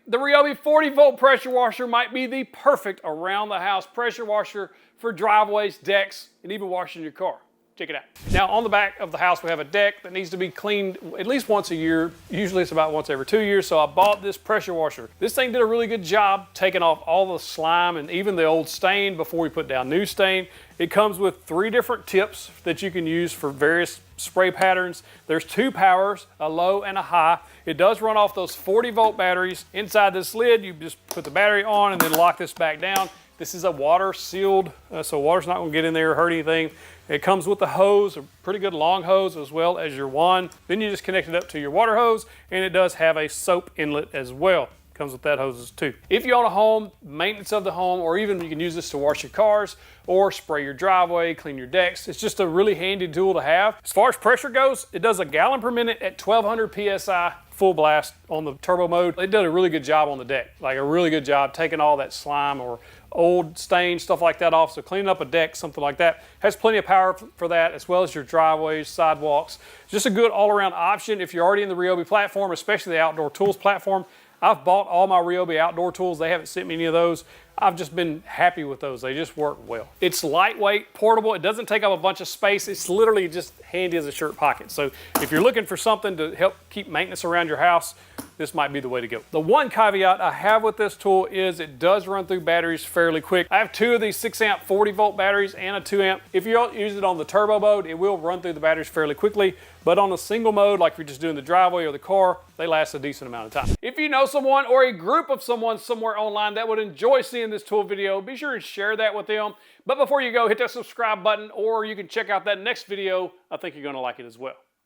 The Ryobi 40V pressure washer might be the perfect around the house pressure washer for driveways, decks, and even washing your car. Check it out. Now on the back of the house we have a deck that needs to be cleaned at least once a year. Usually it's about once every 2 years, so I bought this pressure washer. This thing did a really good job taking off all the slime and even the old stain before we put down new stain. It comes with 3 different tips that you can use for various spray patterns. There's 2 powers, a low and a high. It does run off those 40V batteries. Inside this lid, you just put the battery on and then lock this back down. This is a water sealed, so water's not gonna get in there or hurt anything. It comes with a hose, a pretty good long hose, as well as your wand. Then you just connect it up to your water hose, and it does have a soap inlet as well. Comes with that hoses too. If you own a home, maintenance of the home, or even you can use this to wash your cars or spray your driveway, clean your decks. It's just a really handy tool to have. As far as pressure goes, it does a gallon per minute at 1200 PSI full blast on the turbo mode. It did a really good job on the deck, like a really good job taking all that slime or old stain, stuff like that off. So cleaning up a deck, something like that, has plenty of power for that, as well as your driveways, sidewalks. Just a good all-around option if you're already in the Ryobi platform, especially the outdoor tools platform. I've bought all my Ryobi outdoor tools. They haven't sent me any of those. I've just been happy with those. They just work well. It's lightweight, portable. It doesn't take up a bunch of space. It's literally just handy as a shirt pocket. So if you're looking for something to help keep maintenance around your house, this might be the way to go. The one caveat I have with this tool is it does run through batteries fairly quick. I have 2 of these 6 amp 40V batteries and a 2 amp. If you don't use it on the turbo mode, it will run through the batteries fairly quickly. But on a single mode, like if you're just doing the driveway or the car, they last a decent amount of time. If you know someone or a group of someone somewhere online that would enjoy seeing this tool video, be sure and share that with them. But before you go, hit that subscribe button, or you can check out that next video. I think you're gonna like it as well.